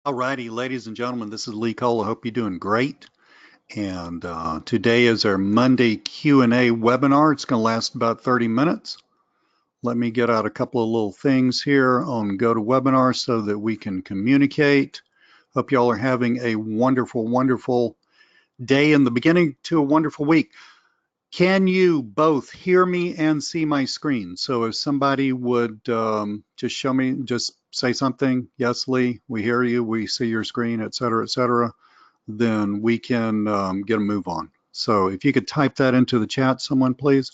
Alrighty, ladies and gentlemen, this is Lee Cole. I hope you're doing great. And today is our Monday Q&A webinar. It's going to last about 30 minutes. Let me get out a couple of little things here on GoToWebinar so that we can communicate. Hope y'all are having a wonderful, wonderful day in the beginning to a wonderful week. Can you both hear me and see my screen? So if somebody would just show me, just say something, yes, Lee, we hear you, we see your screen, et cetera, then we can get a move on. So if you could type that into the chat, someone, please,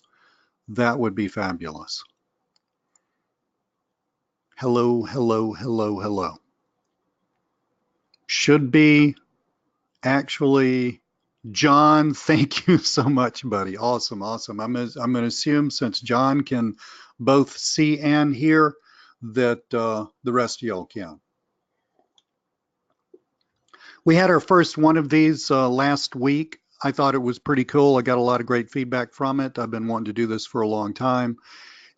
that would be fabulous. Hello, hello, hello, hello. Should be actually John. Thank you so much, buddy. Awesome, awesome. I'm going to assume since John can both see and hear that the rest of y'all can. We had our first one of these last week. I thought it was pretty cool. I got a lot of great feedback from it. I've been wanting to do this for a long time.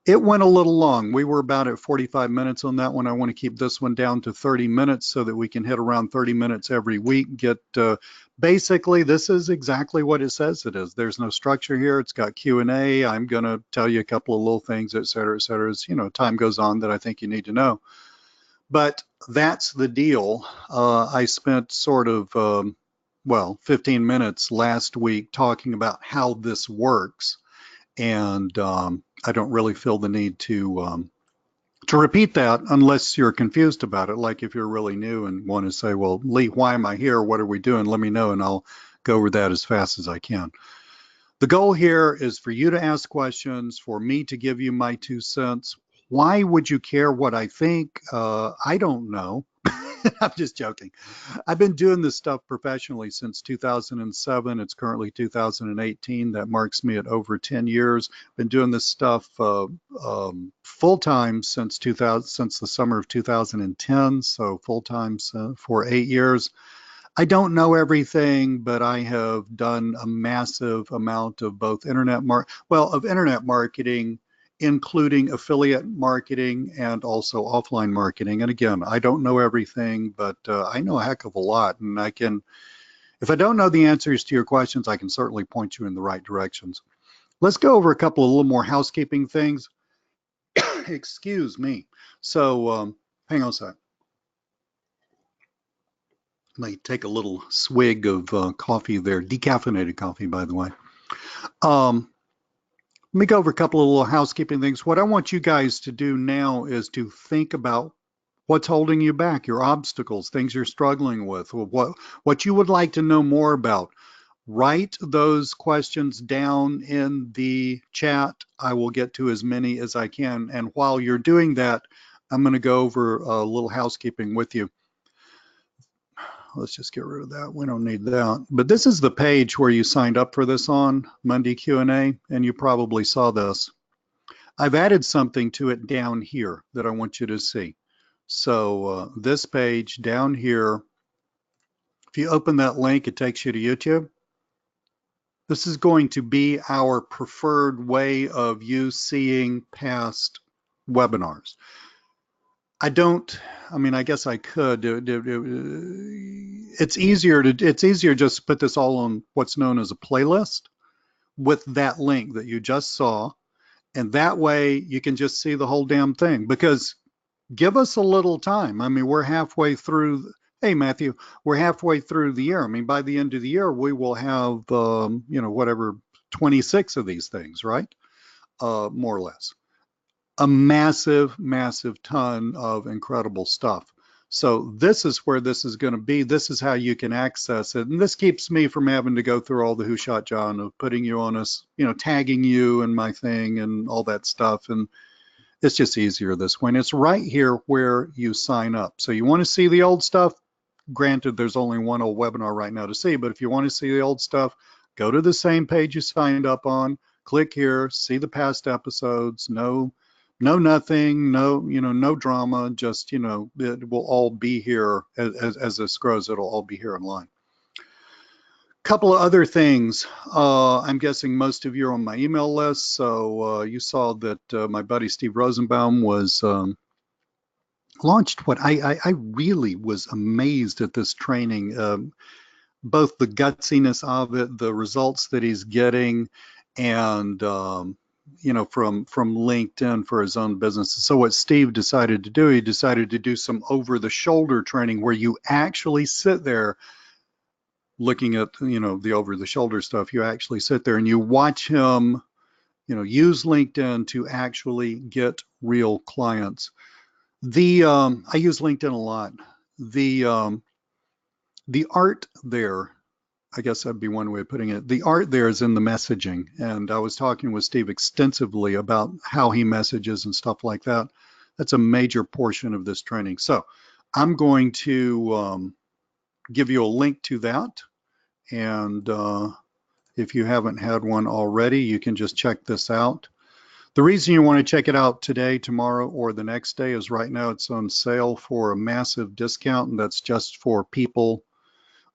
It went a little long. We were about at 45 minutes on that one. I want to keep this one down to 30 minutes so that we can hit around 30 minutes every week. Get basically, this is exactly what it says it is. There's no structure here. It's got Q&A. I'm going to tell you a couple of little things, et cetera, as you know, time goes on that I think you need to know. But that's the deal. I spent sort of, well, 15 minutes last week talking about how this works. And I don't really feel the need to repeat that unless you're confused about it. Like if you're really new and want to say, well, Lee, why am I here? What are we doing? Let me know and I'll go over that as fast as I can. The goal here is for you to ask questions, for me to give you my 2 cents. Why would you care what I think? I don't know. I'm just joking. I've been doing this stuff professionally since 2007. It's currently 2018. That marks me at over 10 years. Been doing this stuff full time since the summer of 2010. So full time for 8 years. I don't know everything, but I have done a massive amount of both internet marketing, including affiliate marketing and also offline marketing. And again, I don't know everything, but I know a heck of a lot. And I can, if I don't know the answers to your questions, I can certainly point you in the right directions. Let's go over a couple of little more housekeeping things. Excuse me. So hang on a sec. Let me take a little swig of coffee there, decaffeinated coffee, by the way. Let me go over a couple of little housekeeping things. What I want you guys to do now is to think about what's holding you back, your obstacles, things you're struggling with, what you would like to know more about. Write those questions down in the chat. I will get to as many as I can. And while you're doing that, I'm going to go over a little housekeeping with you. Let's just get rid of that. We don't need that. But this is the page where you signed up for this on Monday Q&A, and you probably saw this. I've added something to it down here that I want you to see. So this page down here, if you open that link, it takes you to YouTube. This is going to be our preferred way of you seeing past webinars. I mean, I guess I could. It's easier just to put this all on what's known as a playlist with that link that you just saw. And that way you can just see the whole damn thing, because give us a little time. I mean, we're halfway through. Hey, Matthew, we're halfway through the year. I mean, by the end of the year, we will have, you know, whatever, 26 of these things, right? More or less. A massive, massive ton of incredible stuff. So this is where this is going to be. This is how you can access it. And this keeps me from having to go through all the Who Shot John of putting you on us, you know, tagging you and my thing and all that stuff. And it's just easier this way. And it's right here where you sign up. So you want to see the old stuff? Granted, there's only one old webinar right now to see, but if you want to see the old stuff, go to the same page you signed up on, click here, see the past episodes, no nothing, no drama, just, it will all be here as this grows, it'll all be here online. Couple of other things. I'm guessing most of you are on my email list, so you saw that my buddy Steve Rosenbaum was launched what I really was amazed at this training, both the gutsiness of it, the results that he's getting, and from LinkedIn for his own business. So what Steve decided to do, he decided to do some over-the-shoulder training where you actually sit there looking at the over-the-shoulder stuff. You actually sit there and you watch him use LinkedIn to actually get real clients. I use LinkedIn a lot. The art there, I guess that'd be one way of putting it. The art there is in the messaging. And I was talking with Steve extensively about how he messages and stuff like that. That's a major portion of this training. So I'm going to give you a link to that. And if you haven't had one already, you can just check this out. The reason you want to check it out today, tomorrow, or the next day is right now it's on sale for a massive discount, and that's just for people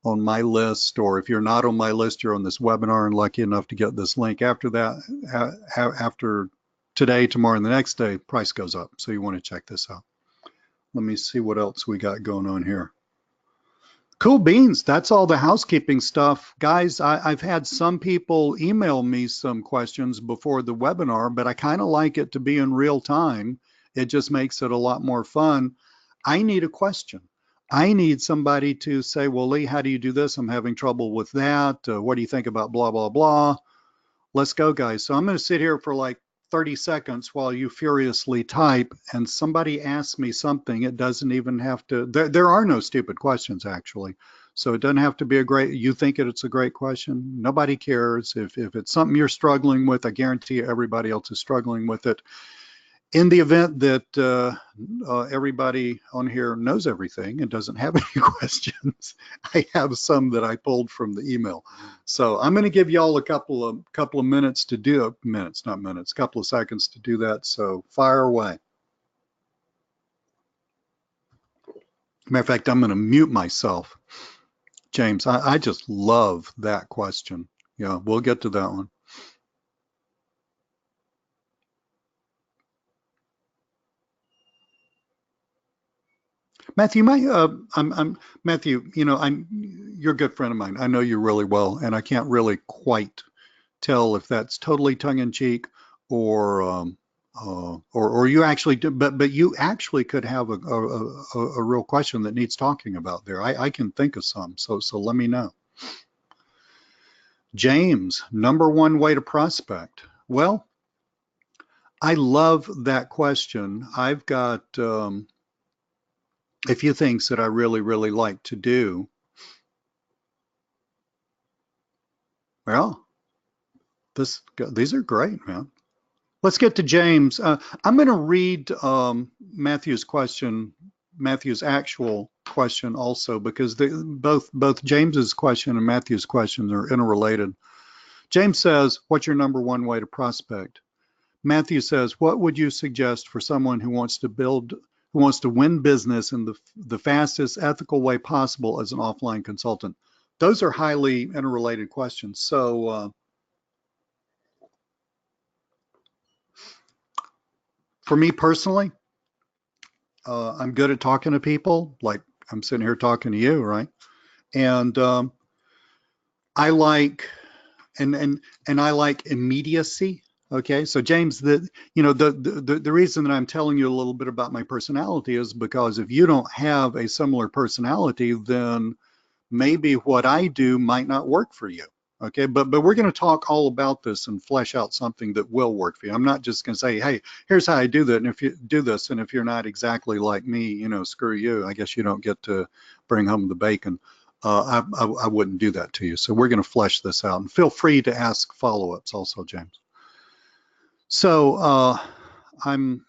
on my list, or if you're not on my list, you're on this webinar and lucky enough to get this link. After that, after today, tomorrow, and the next day, price goes up. So you want to check this out. Let me see what else we got going on here. Cool beans. That's all the housekeeping stuff. Guys, I've had some people email me some questions before the webinar, but I kind of like it to be in real time. It just makes it a lot more fun. I need a question. I need somebody to say, well, Lee, how do you do this? I'm having trouble with that. What do you think about blah, blah, blah? Let's go, guys. So I'm going to sit here for like 30 seconds while you furiously type, and somebody asks me something. It doesn't even have to, there are no stupid questions actually. So it doesn't have to be you think it's a great question. Nobody cares. If it's something you're struggling with, I guarantee you everybody else is struggling with it. In the event that everybody on here knows everything and doesn't have any questions, I have some that I pulled from the email. So I'm going to give y'all a couple of minutes to do it. Minutes, not minutes, couple of seconds to do that. So fire away. Matter of fact, I'm going to mute myself. James, I just love that question. Yeah, we'll get to that one. Matthew, Matthew. You're a good friend of mine. I know you really well, and I can't really quite tell if that's totally tongue-in-cheek or you actually do, but you actually could have a real question that needs talking about there. I can think of some, so let me know. James, number one way to prospect. Well, I love that question. I've got a few things that I really, really like to do. Well, these are great, man. Let's get to James. I'm going to read Matthew's actual question also, because both James's question and Matthew's question are interrelated. James says, what's your number one way to prospect? Matthew says, what would you suggest for someone who wants to win business in the fastest ethical way possible as an offline consultant? Those are highly interrelated questions. So for me personally, I'm good at talking to people, like I'm sitting here talking to you, right? And I like and I like immediacy. Okay, so James, the reason that I'm telling you a little bit about my personality is because if you don't have a similar personality, then maybe what I do might not work for you. Okay, but we're going to talk all about this and flesh out something that will work for you. I'm not just going to say, hey, here's how I do that, and if you do this, and if you're not exactly like me, screw you. I guess you don't get to bring home the bacon. I wouldn't do that to you. So we're going to flesh this out, and feel free to ask follow-ups also, James. So I'm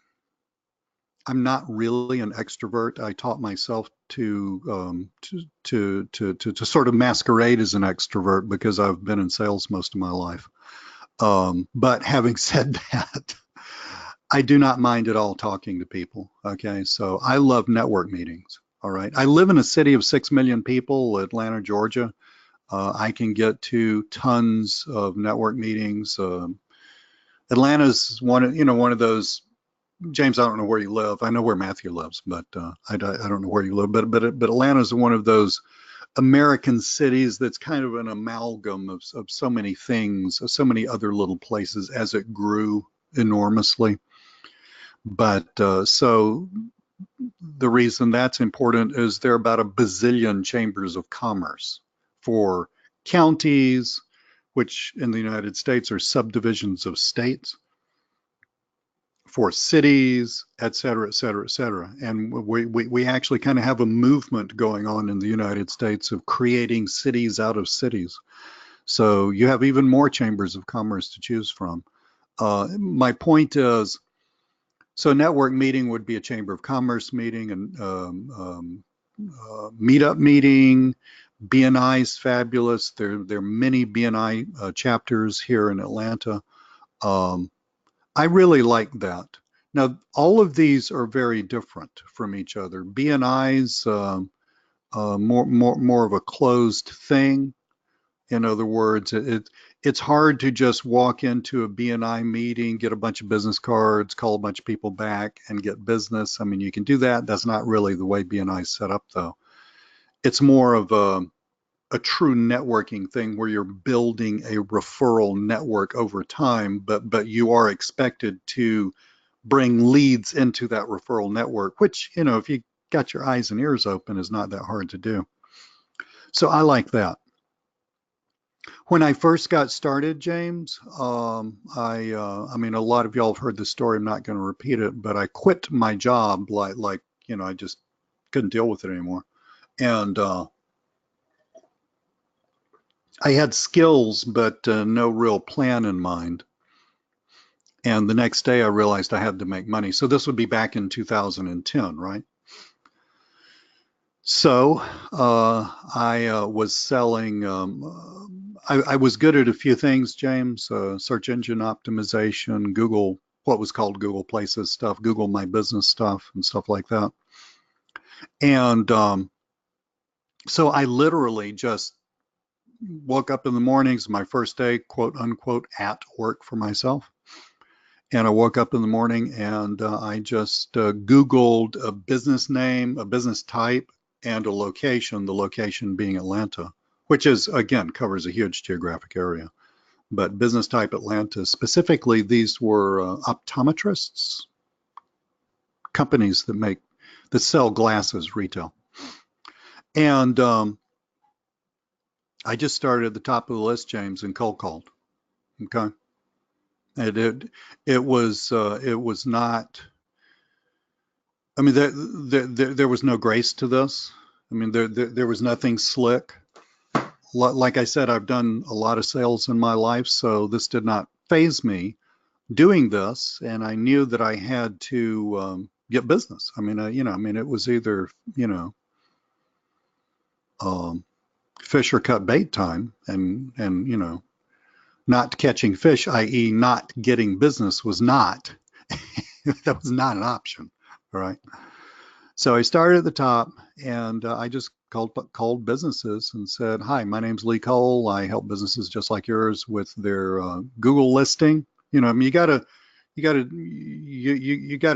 not really an extrovert. I taught myself to sort of masquerade as an extrovert because I've been in sales most of my life. But having said that, I do not mind at all talking to people. Okay, so I love network meetings. All right, I live in a city of 6 million people, Atlanta, Georgia. I can get to tons of network meetings. Atlanta's one of those James, I don't know where you live. I know where Matthew lives, but I don't know where you live. But Atlanta is one of those American cities that's kind of an amalgam of so many things, so many other little places as it grew enormously. But so the reason that's important is there are about a bazillion chambers of commerce for counties, which in the United States are subdivisions of states, for cities, et cetera, et cetera, et cetera. And we actually kind of have a movement going on in the United States of creating cities out of cities. So you have even more chambers of commerce to choose from. My point is, so a network meeting would be a chamber of commerce meeting, and meetup meeting. BNI is fabulous. There are many BNI chapters here in Atlanta. I really like that. Now, all of these are very different from each other. BNI's more of a closed thing. In other words, it's hard to just walk into a BNI meeting, get a bunch of business cards, call a bunch of people back, and get business. I mean, you can do that. That's not really the way BNI is set up, though. It's more of a true networking thing where you're building a referral network over time, but you are expected to bring leads into that referral network, which, you know, if you got your eyes and ears open, is not that hard to do. So I like that. When I first got started, James, I mean, a lot of y'all have heard the story. I'm not going to repeat it, but I quit my job like, you know, I just couldn't deal with it anymore. And I had skills, but no real plan in mind. And the next day I realized I had to make money. So this would be back in 2010, right? So I was selling, I was good at a few things, James, search engine optimization, Google, what was called Google Places stuff, Google My Business stuff and stuff like that. And so I literally just woke up in the mornings, my first day, quote unquote, at work for myself. And I woke up in the morning and I just Googled a business name, a business type, and a location, the location being Atlanta, which is, again, covers a huge geographic area. But business type Atlanta, specifically, these were optometrists, companies that sell glasses retail. And I just started at the top of the list, James, and cold called. Okay. It was not. I mean, there was no grace to this. I mean, there was nothing slick. Like I said, I've done a lot of sales in my life, so this did not faze me doing this, and I knew that I had to get business. I mean, you know, I mean, it was either, you know, fish or cut bait time, and you know, not catching fish, i.e., not getting business, was not that was not an option. All right. So I started at the top, and I just called businesses and said, "Hi, my name's Lee Cole. I help businesses just like yours with their Google listing." You know, I mean, you gotta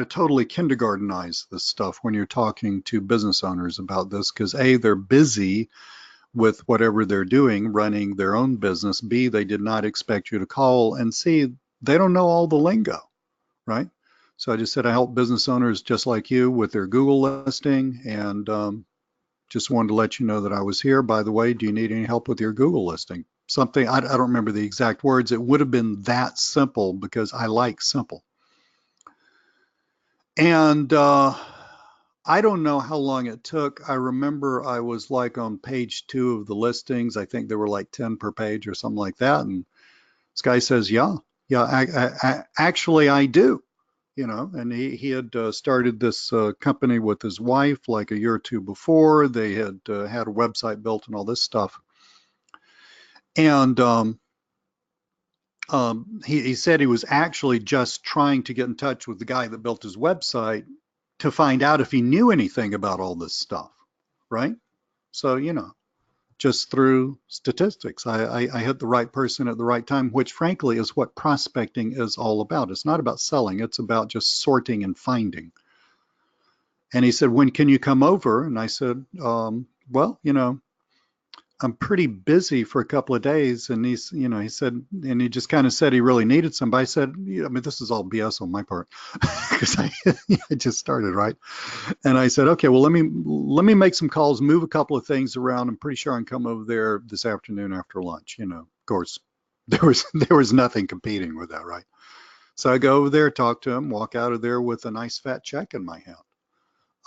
totally kindergartenize this stuff when you're talking to business owners about this, because A, they're busy with whatever they're doing, running their own business. B, they did not expect you to call, and C, they don't know all the lingo, right? So I just said I help business owners just like you with their Google listing, and just wanted to let you know that I was here. By the way, do you need any help with your Google listing? Something, I don't remember the exact words. It would have been that simple because I like simple. And I don't know how long it took. I remember I was like on page 2 of the listings. I think there were like 10 per page or something like that. And this guy says, yeah, actually I do. You know, and he had started this company with his wife like a year or two before. They had had a website built and all this stuff. And he said he was actually just trying to get in touch with the guy that built his website to find out if he knew anything about all this stuff, right? So, you know, just through statistics. I hit the right person at the right time, which frankly is what prospecting is all about. It's not about selling, it's about just sorting and finding. And he said, when can you come over? And I said, well, I'm pretty busy for a couple of days. And he said, and he just kind of said he really needed somebody. I said, I mean, this is all BS on my part because I just started, right? And I said, okay, well, let me make some calls, move a couple of things around. I'm pretty sure I can come over there this afternoon after lunch. Of course, there was nothing competing with that, right? So I go over there, talk to him, walk out of there with a nice fat check in my hand.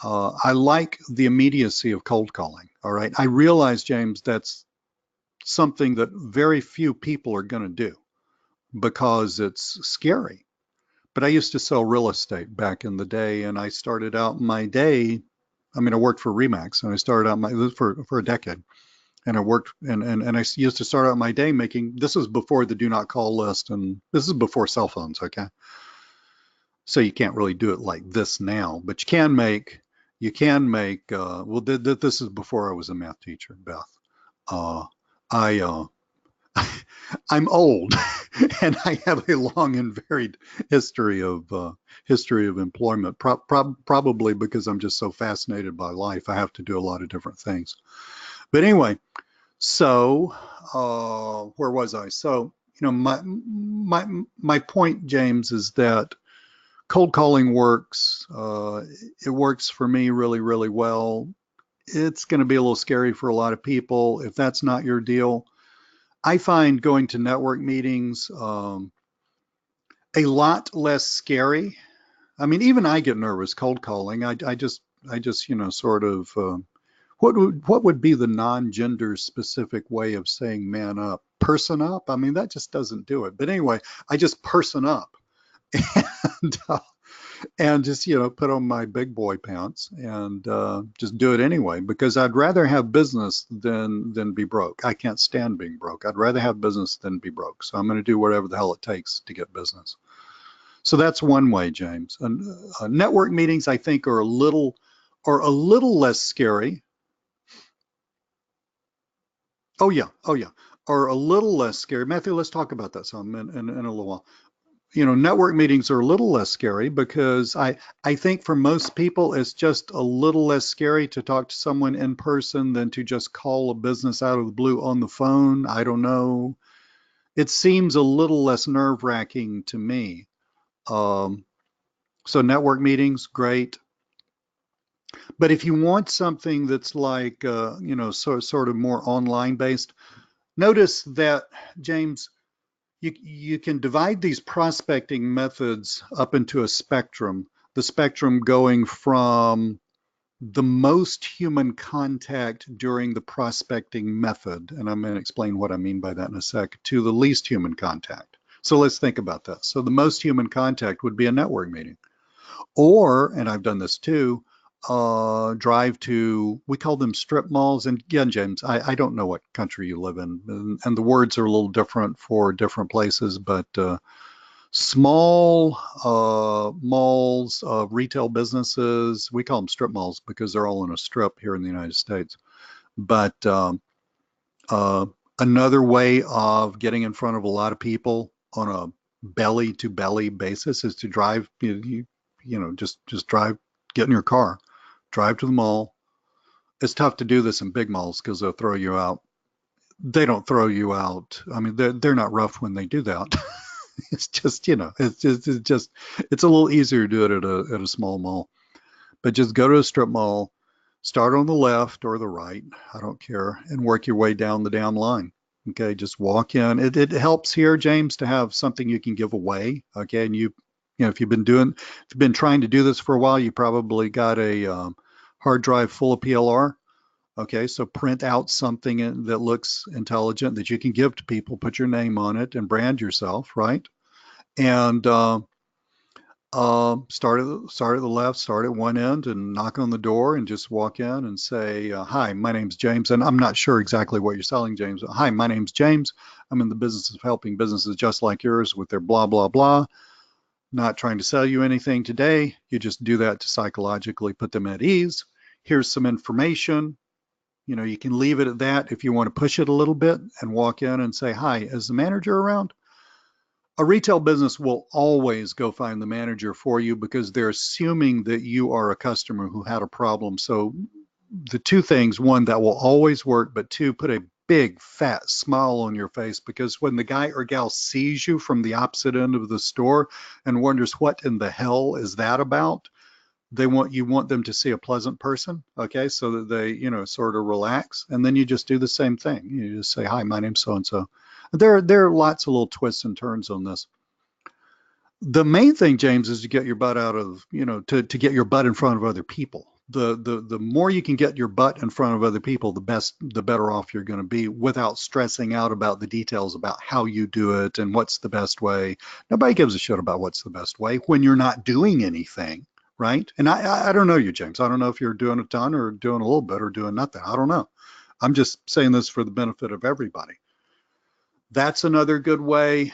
I like the immediacy of cold calling. All right. I realize, James, that's something that very few people are going to do because it's scary. But I used to sell real estate back in the day, and I started out my day. I mean, I worked for Remax, and I started out for a decade, and I worked and I used to start out my day making. This was before the do not call list, and this is before cell phones. Okay, so you can't really do it like this now, but you can make. Well, this is before I was a math teacher, Beth. Uh, I I'm old, and I have a long and varied history of employment. Probably because I'm just so fascinated by life, I have to do a lot of different things. But anyway, so where was I? So my point, James, is that cold calling works. It works for me really, really well. It's going to be a little scary for a lot of people. If that's not your deal, I find going to network meetings a lot less scary. I mean, even I get nervous cold calling. I just sort of what would be the non-gender specific way of saying man up? Person up? I mean, that just doesn't do it. But anyway, I just person up and just put on my big boy pants and just do it anyway because I'd rather have business than be broke. I can't stand being broke. I'd rather have business than be broke. So I'm going to do whatever the hell it takes to get business. So that's one way, James. And network meetings, I think, are a little less scary. Oh yeah, are a little less scary. Matthew, let's talk about that some in a little while. Network meetings are a little less scary because I think for most people, it's just a little less scary to talk to someone in person than to just call a business out of the blue on the phone. I don't know. It seems a little less nerve-wracking to me. Um, so network meetings, great. But if you want something that's like, sort of more online based, notice that, James, you can divide these prospecting methods up into a spectrum, the spectrum going from the most human contact during the prospecting method, and I'm going to explain what I mean by that in a sec, to the least human contact. So let's think about that. So the most human contact would be a network meeting. Or, and I've done this too, drive to, we call them strip malls. And again, James, I don't know what country you live in, and the words are a little different for different places, but small malls, retail businesses, we call them strip malls because they're all in a strip here in the United States. But uh, another way of getting in front of a lot of people on a belly to belly basis is to drive, just drive, get in your car, drive to the mall. It's tough to do this in big malls because they'll throw you out. They don't throw you out. I mean, they're not rough when they do that. It's just, it's a little easier to do it at a small mall. But just go to a strip mall, start on the left or the right, I don't care, and work your way down the damn line. Okay, just walk in. It helps here, James, to have something you can give away. Okay, and if you've been trying to do this for a while, you probably got a hard drive full of PLR. Okay, so print out something that looks intelligent that you can give to people, put your name on it, and brand yourself, right? And start at the left, start at one end, and knock on the door, and just walk in and say, "Hi, my name's James," and I'm not sure exactly what you're selling, James. Hi, my name's James. I'm in the business of helping businesses just like yours with their blah blah blah. Not trying to sell you anything today. You just do that to psychologically put them at ease. Here's some information. You know, you can leave it at that if you want to push it a little bit and walk in and say, hi, is the manager around? A retail business will always go find the manager for you because they're assuming that you are a customer who had a problem. So the two things, one, that will always work, but two, put a big fat smile on your face, because when the guy or gal sees you from the opposite end of the store and wonders what in the hell is that about, you want them to see a pleasant person, okay, so that they, you know, sort of relax, and then you just do the same thing. You just say, hi, my name's so and so. There are lots of little twists and turns on this. The main thing, James, is to get your butt out of, you know, to get your butt in front of other people. The more you can get your butt in front of other people, the better off you're going to be, without stressing out about the details about how you do it and what's the best way. Nobody gives a shit about what's the best way when you're not doing anything, right? And I don't know you, James. I don't know if you're doing a ton or doing a little bit or doing nothing. I don't know. I'm just saying this for the benefit of everybody. That's another good way.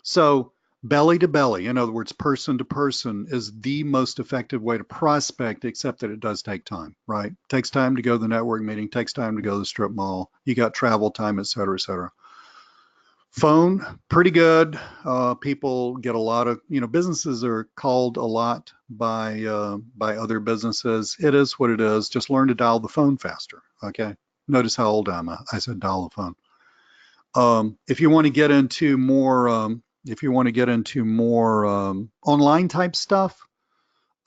So belly to belly, in other words, person to person, is the most effective way to prospect, except that it does take time, right? It takes time to go to the network meeting, takes time to go to the strip mall. You got travel time, et cetera, et cetera. Phone, pretty good. People get a lot of, you know, businesses are called a lot by other businesses. It is what it is. Just learn to dial the phone faster, okay? Notice how old I said dial the phone. If you want to get into more online type stuff,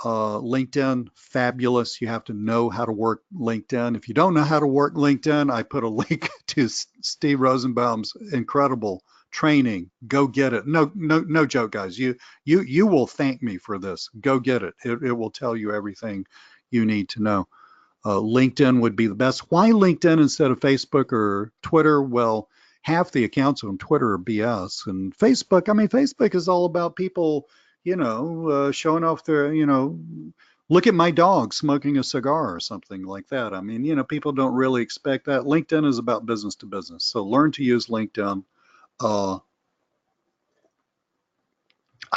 LinkedIn, fabulous. You have to know how to work LinkedIn. If you don't know how to work LinkedIn, I put a link to Steve Rosenbaum's incredible training. Go get it. No joke, guys. You will thank me for this. Go get it. It will tell you everything you need to know. LinkedIn would be the best. Why LinkedIn instead of Facebook or Twitter? Well, half the accounts on Twitter are BS. And Facebook, I mean, Facebook is all about people, you know, showing off their, you know, look at my dog smoking a cigar or something like that. I mean, you know, people don't really expect that. LinkedIn is about business to business. So learn to use LinkedIn.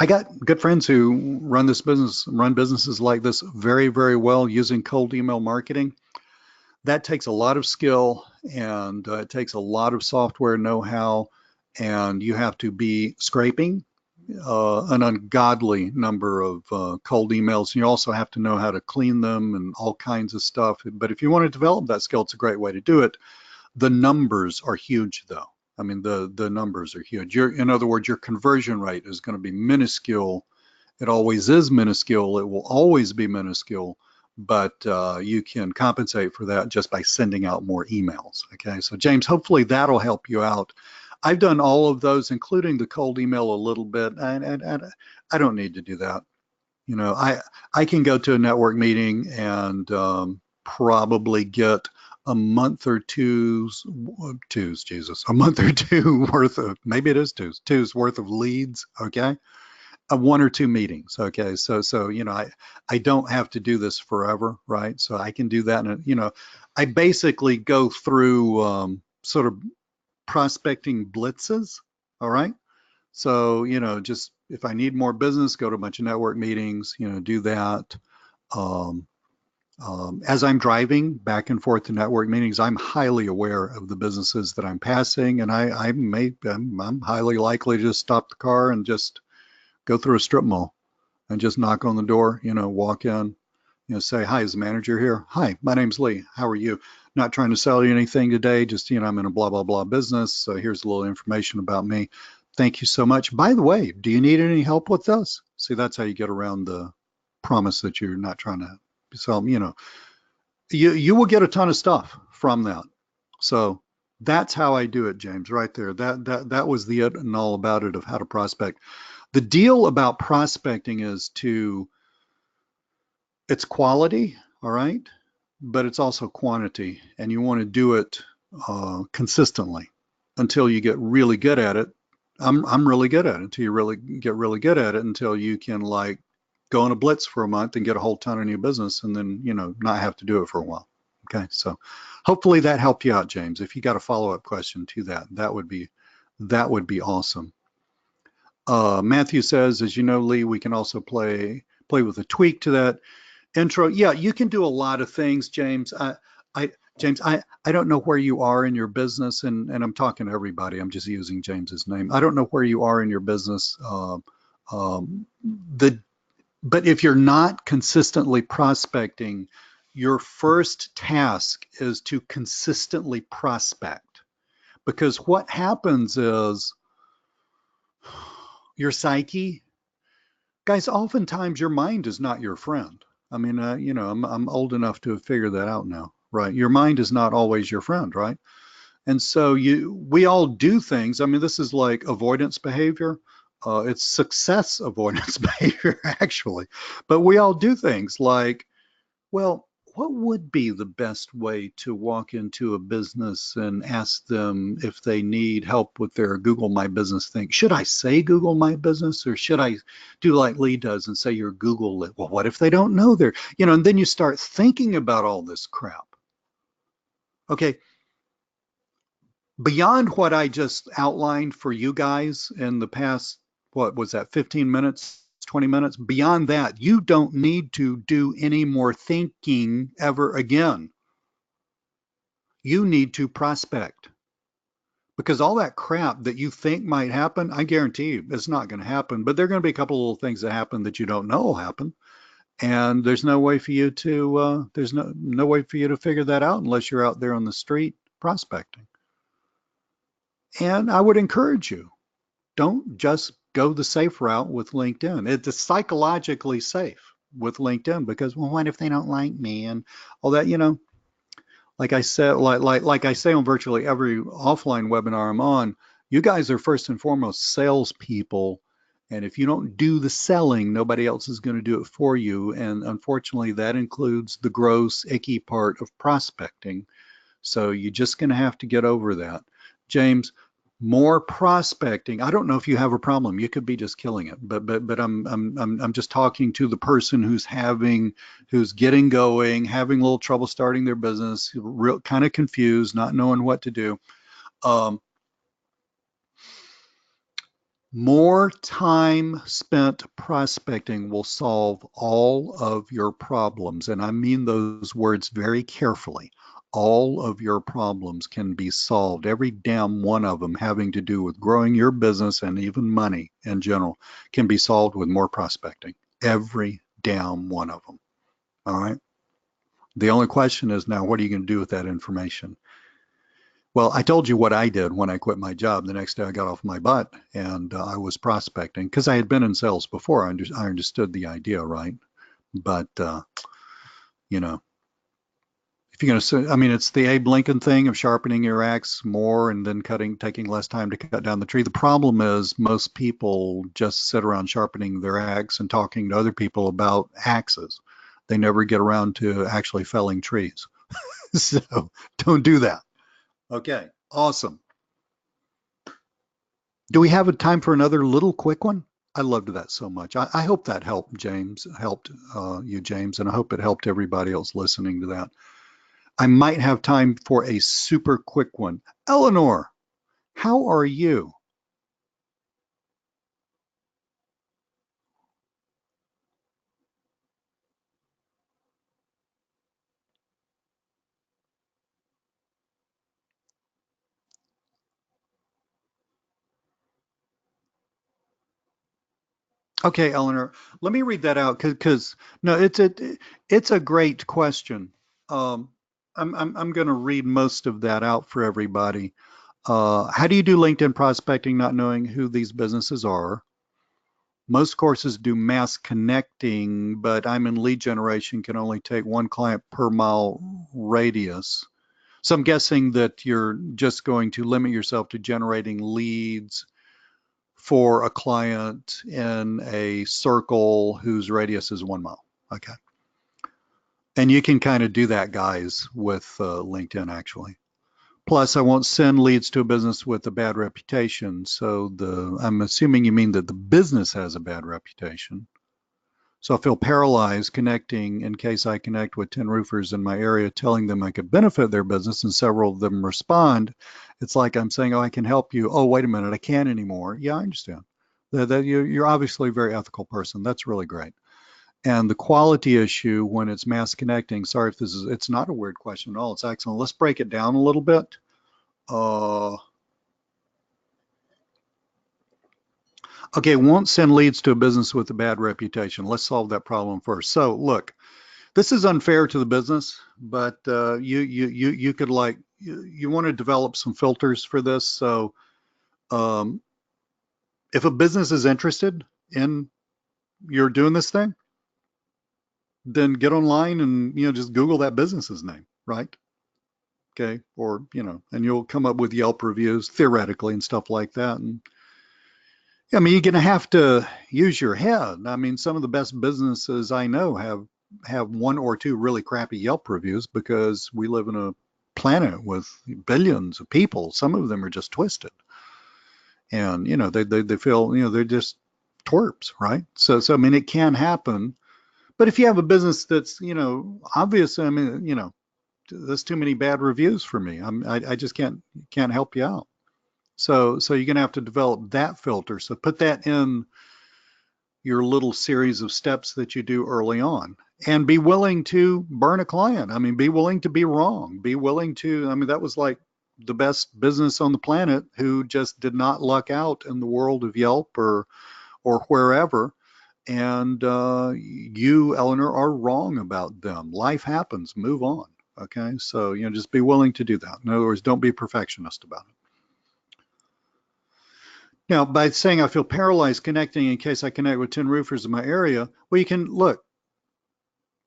I got good friends who run businesses like this very, very well using cold email marketing. That takes a lot of skill, and it takes a lot of software know-how, and you have to be scraping an ungodly number of cold emails. You also have to know how to clean them and all kinds of stuff. But if you want to develop that skill, it's a great way to do it. The numbers are huge, though. I mean, the numbers are huge. In other words, your conversion rate is going to be minuscule. It always is minuscule. It will always be minuscule, but you can compensate for that just by sending out more emails. Okay, so James, hopefully that'll help you out. I've done all of those, including the cold email a little bit, and I don't need to do that. You know, I can go to a network meeting and probably get a month or a month or two worth of, maybe it is two's worth of leads, okay? One or two meetings, okay? So you know, I don't have to do this forever, right? So I can do that, and you know, I basically go through sort of prospecting blitzes, all right? So, you know, just if I need more business, go to a bunch of network meetings, you know, do that. Um, as I'm driving back and forth to network meetings, I'm highly aware of the businesses that I'm passing, and I'm highly likely to just stop the car and just go through a strip mall and just knock on the door, you know, walk in, you know, say, hi, is the manager here? Hi, my name's Lee. How are you? Not trying to sell you anything today, just, you know, I'm in a blah, blah, blah business. So here's a little information about me. Thank you so much. By the way, do you need any help with this? See, that's how you get around the promise that you're not trying to sell them. You know, you will get a ton of stuff from that. So that's how I do it, James, right there. That was the it and all about it of how to prospect. The deal about prospecting is it's quality, all right, but it's also quantity, and you want to do it consistently until you get really good at it. I'm really good at it until you really get really good at it, until you can like go on a blitz for a month and get a whole ton of new business, and then, you know, not have to do it for a while. Okay, so hopefully that helped you out, James. If you got a follow-up question to that, that would be awesome. Matthew says, as you know, Lee, we can also play with a tweak to that intro. Yeah, you can do a lot of things, James. James, I don't know where you are in your business, and I'm talking to everybody. I'm just using James's name. I don't know where you are in your business. Um, the but if you're not consistently prospecting, your first task is to consistently prospect. Because what happens is your psyche, guys, oftentimes your mind is not your friend. I mean, I'm old enough to have figured that out now, right? Your mind is not always your friend, right? And so we all do things. I mean, this is like avoidance behavior. It's success avoidance behavior, actually. But we all do things like, well, what would be the best way to walk into a business and ask them if they need help with their Google My Business thing? Should I say Google My Business, or should I do like Lee does and say your Google it? Well, what if they don't know their, and then you start thinking about all this crap. Okay, beyond what I just outlined for you guys in the past, what was that, 15 minutes, 20 minutes? Beyond that, you don't need to do any more thinking ever again. You need to prospect, because all that crap that you think might happen, I guarantee you it's not going to happen. But there are going to be a couple of little things that happen that you don't know will happen. And there's no way for you to there's no way for you to figure that out unless you're out there on the street prospecting. And I would encourage you, don't just go the safe route with LinkedIn. It's psychologically safe with LinkedIn because, well, what if they don't like me and all that? Like I said, like I say on virtually every offline webinar I'm on, you guys are first and foremost salespeople. And if you don't do the selling, nobody else is going to do it for you. And unfortunately, that includes the gross, icky part of prospecting. So you're just going to have to get over that. James, more prospecting. I don't know if you have a problem. You could be just killing it, but I'm just talking to the person who's getting going, having a little trouble starting their business, real kind of confused, not knowing what to do. More time spent prospecting will solve all of your problems, and I mean those words very carefully. All of your problems can be solved, every damn one of them having to do with growing your business and even money in general can be solved with more prospecting. Every damn one of them. All right. The only question is now, what are you going to do with that information? Well, I told you what I did when I quit my job. The next day I got off my butt and I was prospecting because I had been in sales before. I understood the idea, right? But, you know, if you're going to, I mean, it's the Abe Lincoln thing of sharpening your axe more and then taking less time to cut down the tree. The problem is most people just sit around sharpening their axe and talking to other people about axes. They never get around to actually felling trees. So don't do that. Okay, awesome. Do we have a time for another little quick one? I loved that so much. I hope that helped you, James, and I hope it helped everybody else listening to that. I might have time for a super quick one. Eleanor, how are you? Okay, Eleanor, let me read that out because no, it's a great question. Um, I'm going to read most of that out for everybody. How do you do LinkedIn prospecting not knowing who these businesses are? Most courses do mass connecting, but I'm in lead generation, can only take one client per mile radius. So I'm guessing that you're just going to limit yourself to generating leads for a client in a circle whose radius is 1 mile. Okay. And you can kind of do that, guys, with LinkedIn actually. Plus, I won't send leads to a business with a bad reputation. So I'm assuming you mean that the business has a bad reputation. So I feel paralyzed connecting in case I connect with 10 roofers in my area, telling them I could benefit their business and several of them respond. It's like I'm saying, oh, I can help you. Oh, wait a minute, I can't anymore. Yeah, I understand. You're obviously a very ethical person. That's really great. And the quality issue when it's mass connecting, sorry if this is, it's not a weird question at all, it's excellent. Let's break it down a little bit. Okay, won't send leads to a business with a bad reputation. Let's solve that problem first. So look, this is unfair to the business, but you could like, you want to develop some filters for this. So um, if a business is interested in you're doing this thing, then get online and just Google that business's name, right? Okay, or and you'll come up with Yelp reviews theoretically and stuff like that. And I mean, you're gonna have to use your head. I mean, some of the best businesses I know have one or two really crappy Yelp reviews because we live in a planet with billions of people. Some of them are just twisted, and they feel they're just twerps, right? So I mean, it can happen. But if you have a business that's obvious, I mean, there's too many bad reviews for me. I just can't help you out. So you're gonna have to develop that filter. So put that in your little series of steps that you do early on, and be willing to burn a client. I mean, be willing to be wrong. Be willing to. I mean, that was like the best business on the planet who just did not luck out in the world of Yelp or wherever. And you, Eleanor, are wrong about them. Life happens. Move on. Okay, so just be willing to do that. In other words, don't be a perfectionist about it. Now, by saying I feel paralyzed connecting in case I connect with 10 roofers in my area, well, you can look.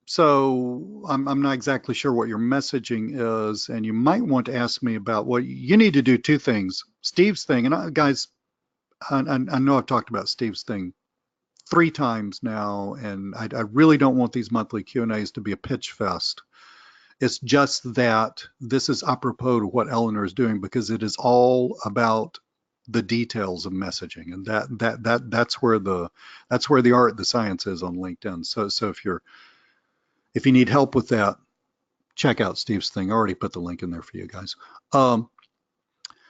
So I'm not exactly sure what your messaging is, and you might want to ask me about what you need to do. Two things. Steve's thing, and guys, I know I've talked about Steve's thing 3 times now, and I really don't want these monthly Q&As to be a pitch fest. It's just that this is apropos to what Eleanor is doing because it is all about the details of messaging, and that's where the art, the science is on LinkedIn. So if you need help with that, check out Steve's thing. I already put the link in there for you guys.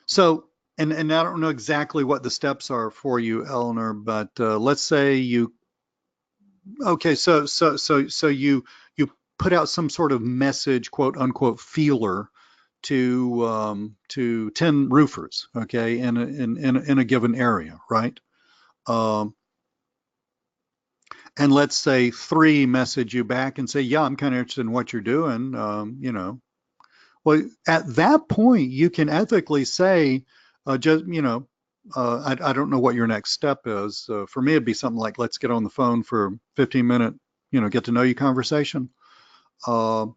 So and I don't know exactly what the steps are for you, Eleanor, but let's say you okay. So you put out some sort of message, quote unquote, feeler to 10 roofers, okay, in a given area, right? And let's say 3 message you back and say, yeah, I'm kind of interested in what you're doing. Well, at that point, you can ethically say, just I don't know what your next step is. For me, it'd be something like, let's get on the phone for a 15-minute, get to know you conversation. But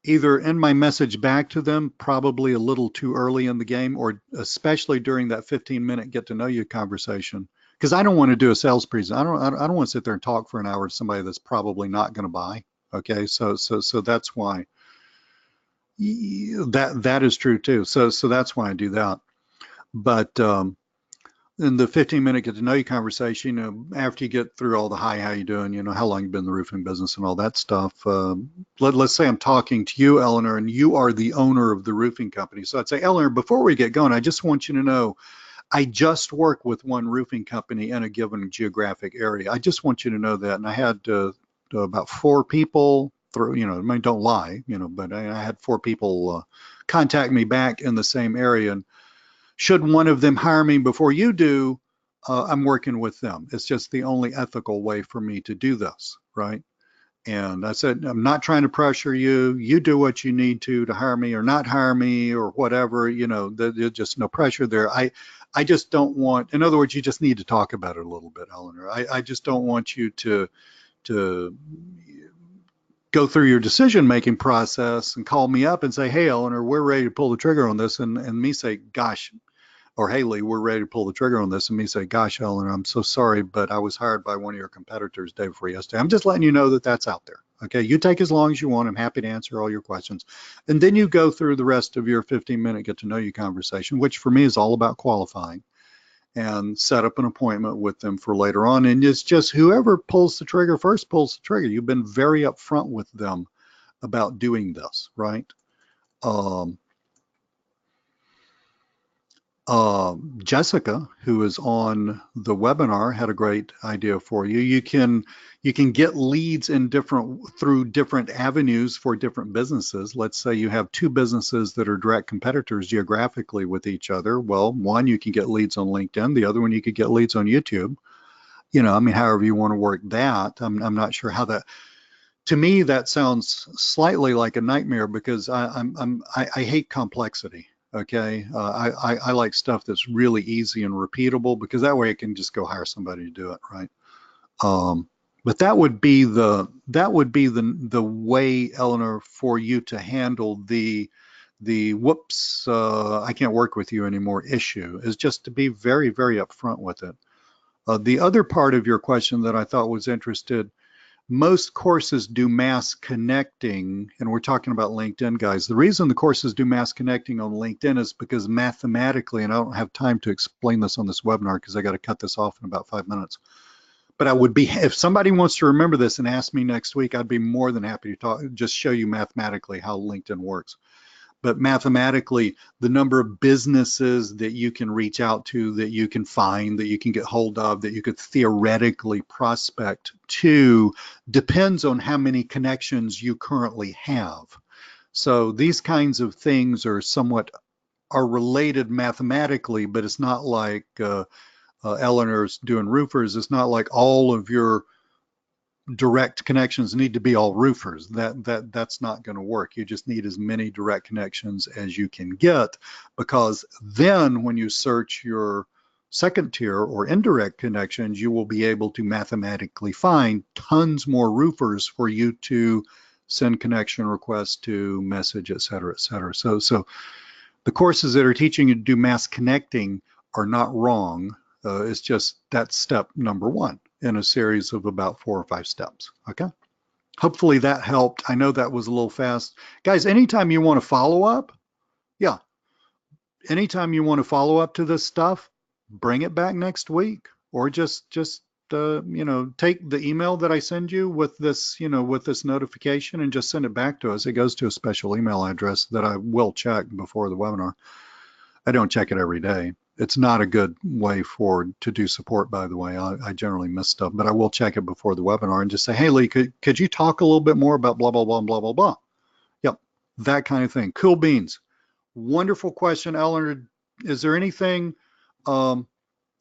either in my message back to them, probably a little too early in the game, or especially during that 15-minute get to know you conversation, because I don't want to do a sales presentation. I don't want to sit there and talk for an hour to somebody that's probably not going to buy. Okay, so that's why that is true too. So that's why I do that. But in the 15-minute get to know you conversation, after you get through all the hi, how you doing, how long you've been in the roofing business and all that stuff. Let's say I'm talking to you, Eleanor, and you are the owner of the roofing company. So I'd say, Eleanor, before we get going, I just want you to know I just work with one roofing company in a given geographic area. I just want you to know that. And I had about 4 people through, I mean, don't lie, but I had 4 people contact me back in the same area. And should one of them hire me before you do, I'm working with them. It's just the only ethical way for me to do this, right? And I said, I'm not trying to pressure you. You do what you need to hire me or not hire me or whatever, there's just no pressure there. I just don't want, in other words, you just need to talk about it a little bit, Eleanor. I just don't want you to go through your decision-making process and call me up and say, hey, Eleanor, we're ready to pull the trigger on this. And me say, gosh, or hey, Lee, we're ready to pull the trigger on this. And me say, gosh, Eleanor, I'm so sorry, but I was hired by one of your competitors day before yesterday. I'm just letting you know that that's out there. Okay, you take as long as you want. I'm happy to answer all your questions. And then you go through the rest of your 15-minute get to know you conversation, which for me is all about qualifying, and set up an appointment with them for later on. And it's just whoever pulls the trigger first pulls the trigger. You've been very upfront with them about doing this, right? Jessica, who is on the webinar, had a great idea for you. You can get leads in through different avenues for different businesses. Let's say you have two businesses that are direct competitors geographically with each other. Well, one, you can get leads on LinkedIn. The other one, you could get leads on YouTube. I mean, however you want to work that. I'm not sure how that. To me, that sounds slightly like a nightmare because I hate complexity. Okay, I like stuff that's really easy and repeatable because that way I can just go hire somebody to do it, right? But that would be the way, Eleanor, for you to handle the whoops, I can't work with you anymore issue, is just to be very, very upfront with it. The other part of your question that I thought was interested, most courses do mass connecting, and we're talking about LinkedIn, guys. The reason the courses do mass connecting on LinkedIn is because mathematically, and I don't have time to explain this on this webinar because I got to cut this off in about 5 minutes. But if somebody wants to remember this and ask me next week, I'd be more than happy to just show you mathematically how LinkedIn works. But mathematically, the number of businesses that you can reach out to, that you can find, that you can get hold of, that you could theoretically prospect to, depends on how many connections you currently have. So these kinds of things are related mathematically, but it's not like Eleanor's doing roofers. It's not like all of your direct connections need to be all roofers. That's not going to work. You just need as many direct connections as you can get, because then when you search your second tier or indirect connections, you will be able to mathematically find tons more roofers for you to send connection requests to, message, et cetera, et cetera. So the courses that are teaching you to do mass connecting are not wrong. It's just that's step number one in a series of about 4 or 5 steps. Okay. Hopefully that helped. I know that was a little fast. Guys, anytime you want to follow up, anytime you want to follow up to this stuff, bring it back next week, or just take the email that I send you with this, with this notification, and just send it back to us. It goes to a special email address that I will check before the webinar. I don't check it every day. It's not a good way to do support, by the way. I generally miss stuff, but I will check it before the webinar and just say, hey, Lee, could you talk a little bit more about blah, blah, blah, blah, blah, blah. Yep, that kind of thing. Cool beans. Wonderful question, Eleanor. Is there anything, Eleanor,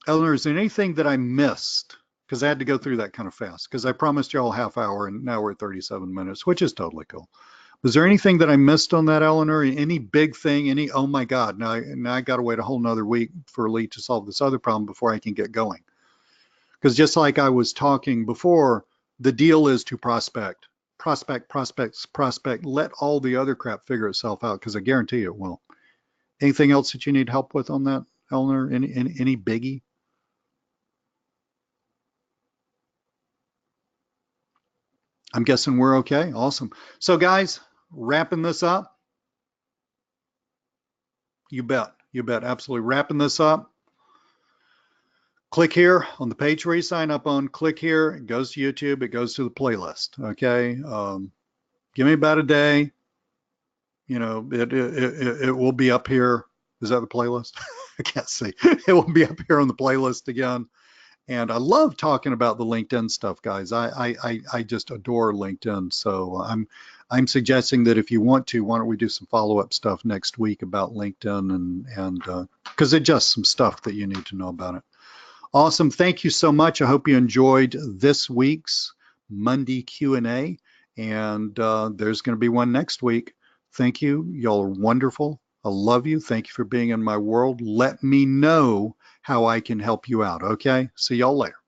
is there anything that I missed? Because I had to go through that kind of fast, because I promised you all a half hour and now we're at 37 minutes, which is totally cool. Was there anything that I missed on that, Eleanor? Any big thing? Oh my God, now I got to wait a whole nother week for Lee to solve this other problem before I can get going. Because just like I was talking before, the deal is to prospect. Let all the other crap figure itself out, because I guarantee it will. Anything else that you need help with on that, Eleanor? Any biggie? I'm guessing we're okay. Awesome. So guys, wrapping this up. You bet. Absolutely. Wrapping this up. Click here on the page where you sign up on. Click here. It goes to YouTube. It goes to the playlist. Okay. Give me about a day. It will be up here. Is that the playlist? I can't see. It will be up here on the playlist again. And I love talking about the LinkedIn stuff, guys. I just adore LinkedIn. So I'm suggesting that if you want to, why don't we do some follow-up stuff next week about LinkedIn, and because it's just some stuff that you need to know about it. Awesome. Thank you so much. I hope you enjoyed this week's Monday Q&A, and there's going to be one next week. Thank you. Y'all are wonderful. I love you. Thank you for being in my world. Let me know how I can help you out. Okay. See y'all later.